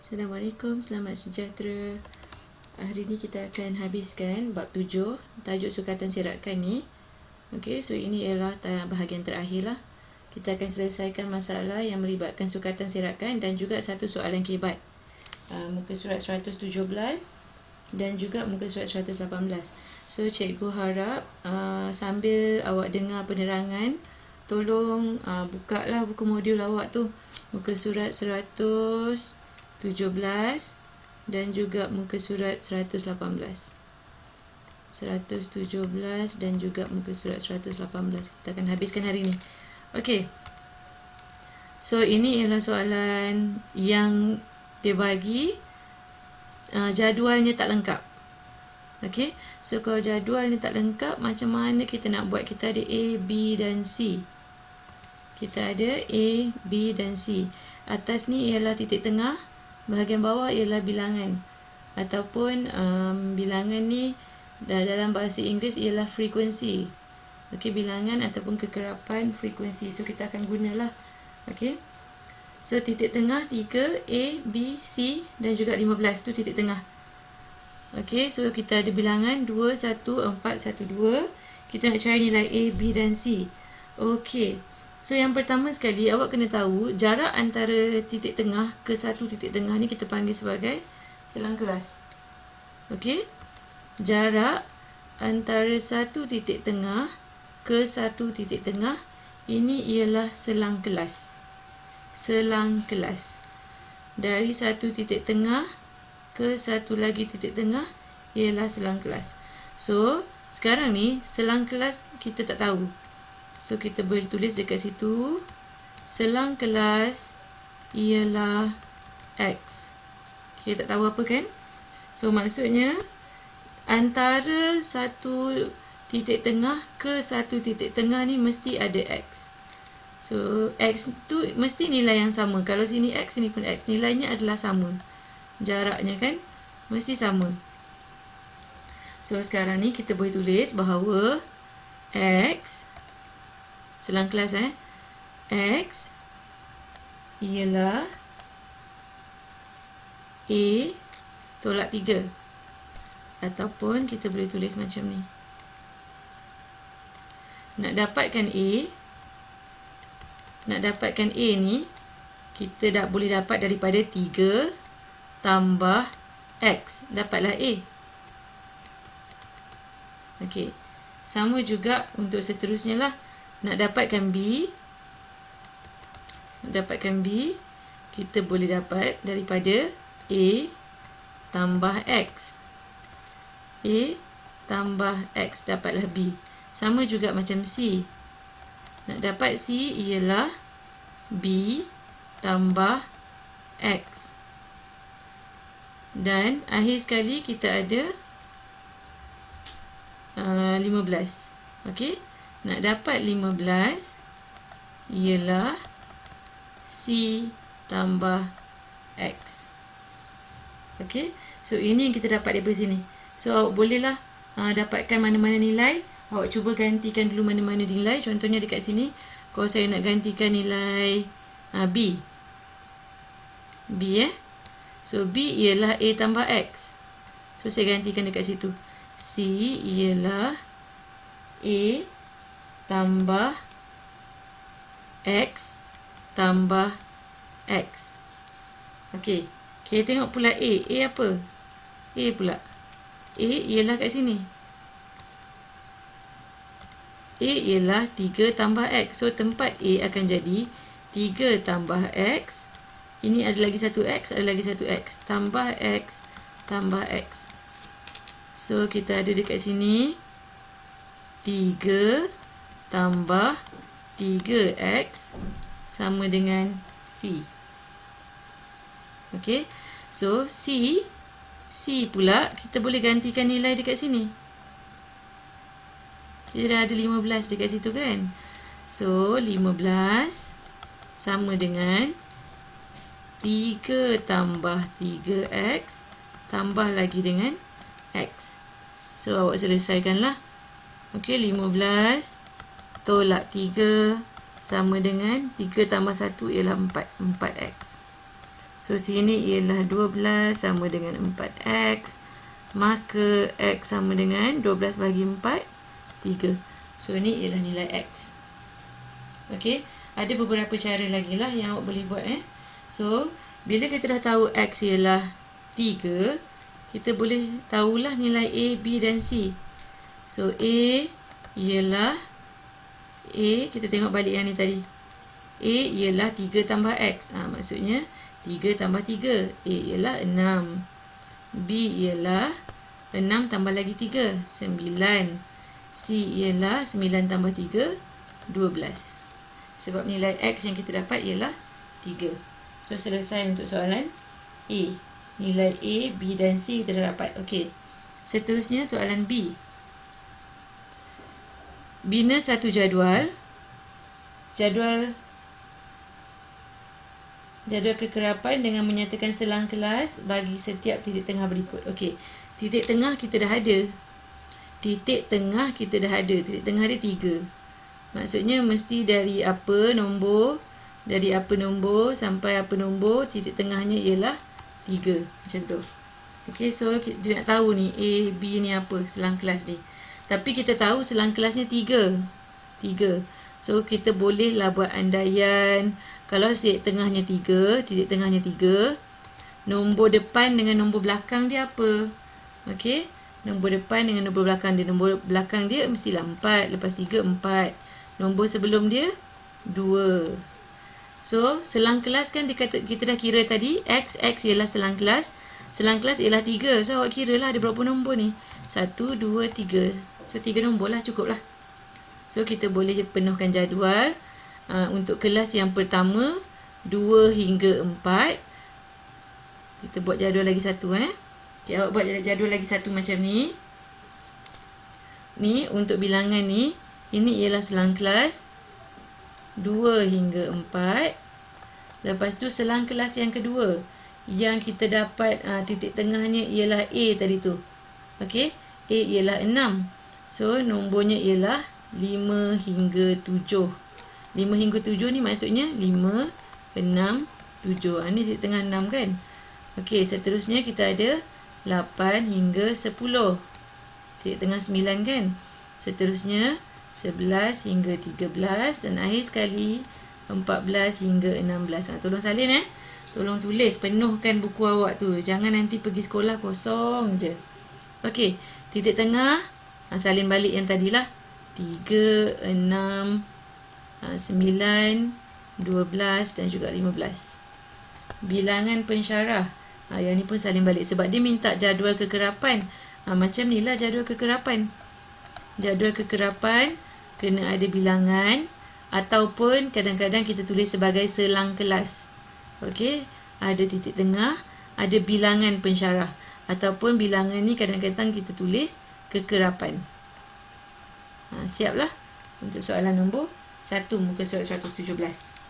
Assalamualaikum, selamat sejahtera. Hari ni kita akan habiskan bab 7, tajuk sukatan sirakan ni. Okey, so ini ialah bahagian terakhir lah. Kita akan selesaikan masalah yang melibatkan sukatan sirakan dan juga satu soalan kibat. Muka surat 117 dan juga muka surat 118. So cikgu harap sambil awak dengar penerangan, tolong bukalah buku modul awak tu. Muka surat 117 dan juga muka surat 118. 117 dan juga muka surat 118. Kita akan habiskan hari ni. Okey. So ini ialah soalan yang dia bagi jadualnya tak lengkap. Okey. So kalau jadualnya tak lengkap, macam mana kita nak buat? Kita ada A, B dan C. Kita ada A, B dan C. Atas ni ialah titik tengah, bahagian bawah ialah bilangan. Ataupun bilangan ni dalam bahasa Inggeris ialah frekuensi. Okey, bilangan ataupun kekerapan frekuensi. So kita akan gunalah. Okey. So titik tengah 3, A, B, C dan juga 15 tu titik tengah. Okey, so kita ada bilangan 2, 1, 4, 1, 2. Kita nak cari nilai A, B dan C. Okey. So yang pertama sekali awak kena tahu jarak antara titik tengah ke satu titik tengah ni kita panggil sebagai selang kelas. Okey. Jarak antara satu titik tengah ke satu titik tengah ini ialah selang kelas. Selang kelas. Dari satu titik tengah ke satu lagi titik tengah ialah selang kelas. So, sekarang ni selang kelas kita tak tahu. So, kita boleh tulis dekat situ. Selang kelas ialah X. Kita tak tahu apa kan? So, maksudnya antara satu titik tengah ke satu titik tengah ni mesti ada X. So, X tu mesti nilai yang sama. Kalau sini X, sini pun X. Nilainya adalah sama. Jaraknya kan mesti sama. So, sekarang ni kita boleh tulis bahawa X selang kelas X ialah A tolak 3. Ataupun kita boleh tulis macam ni. Nak dapatkan A ni kita dah boleh dapat daripada 3 tambah X. Dapatlah A. Okey. Sama juga untuk seterusnya lah. Nak dapatkan B, kita boleh dapat daripada A tambah X. A tambah X dapatlah B. Sama juga macam C. Nak dapat C ialah B tambah X. Dan akhir sekali kita ada 15. Okey. Nak dapat 15 ialah C tambah X. Okey. So, ini yang kita dapat daripada sini. So, bolehlah dapatkan mana-mana nilai. Awak cuba gantikan dulu mana-mana nilai. Contohnya dekat sini. Kalau saya nak gantikan nilai B. So, B ialah A tambah X. So, saya gantikan dekat situ. C ialah A tambah X tambah X. Okey. Kita tengok pula A. A apa? A pula. A ialah kat sini. A ialah 3 tambah X. So, tempat A akan jadi 3 tambah X. Ini ada lagi satu X, ada lagi satu X. Tambah X, tambah X. So, kita ada dekat sini 3 tambah 3X sama dengan C. Okey. So, C pula kita boleh gantikan nilai dekat sini. Kita dah ada 15 dekat situ kan. So, 15 sama dengan 3 tambah 3X tambah lagi dengan X. So, awak selesaikanlah. Okey, 15 tolak 3 sama dengan 3 tambah 1 ialah 4. 4X. So sini ialah 12 sama dengan 4x. Maka x sama dengan 12 bagi 4, 3. So ini ialah nilai x. Okey, ada beberapa cara lagi lah yang awak boleh buat. So bila kita dah tahu x ialah 3, kita boleh tahulah nilai a, b dan c. So a ialah kita tengok balik yang ni tadi. A ialah 3 tambah x. Maksudnya 3 tambah 3. A ialah 6. B ialah 6 tambah lagi 3. 9. C ialah 9 tambah 3. 12. Sebab nilai x yang kita dapat ialah 3. So selesai untuk soalan A. Nilai A, B dan C kita dah dapat. Okey. Seterusnya soalan B. Bina satu jadual kekerapan dengan menyatakan selang kelas bagi setiap titik tengah berikut. Okey, titik tengah kita dah ada. Titik tengah dia 3. Maksudnya mesti dari apa nombor sampai apa nombor, titik tengahnya ialah 3. Macam tu. Okey, so dia nak tahu ni A, B ni apa selang kelas ni. Tapi kita tahu selang kelasnya 3. So kita bolehlah buat andaian. Kalau titik tengahnya 3, nombor depan dengan nombor belakang dia apa? Okey, nombor depan dengan nombor belakang dia. Nombor belakang dia mestilah 4, lepas 3, 4. Nombor sebelum dia 2. So selang kelas kan kita dah kira tadi, x ialah selang kelas. Selang kelas ialah 3. So awak kira lah ada berapa nombor ni? 1, 2, 3. So 3 nombor lah, cukup lah. So kita boleh penuhkan jadual. Untuk kelas yang pertama 2 hingga 4. Kita buat jadual lagi satu. Okay, awak buat jadual lagi satu macam ni. Ni untuk bilangan ni. Ini ialah selang kelas 2 hingga 4. Lepas tu selang kelas yang kedua, yang kita dapat titik tengahnya ialah A tadi tu. Okey, A ialah 6. So nombornya ialah 5 hingga 7. 5 hingga 7 ni maksudnya 5, 6, 7. Ni titik tengah 6 kan. Okey, seterusnya kita ada 8 hingga 10. Titik tengah 9 kan. Seterusnya 11 hingga 13. Dan akhir sekali 14 hingga 16. Tolong salin Tolong tulis, penuhkan buku awak tu. Jangan nanti pergi sekolah kosong je. Okey, titik tengah salin balik yang tadilah. 3, 6, 9, 12 dan juga 15. Bilangan pensyarah. Yang ni pun salin balik sebab dia minta jadual kekerapan. Macam ni lah jadual kekerapan. Jadual kekerapan kena ada bilangan ataupun kadang-kadang kita tulis sebagai selang kelas. Okey, ada titik tengah, ada bilangan pensyarah ataupun bilangan ni kadang-kadang kita tulis kekerapan. Siaplah untuk soalan nombor 1 muka surat 117.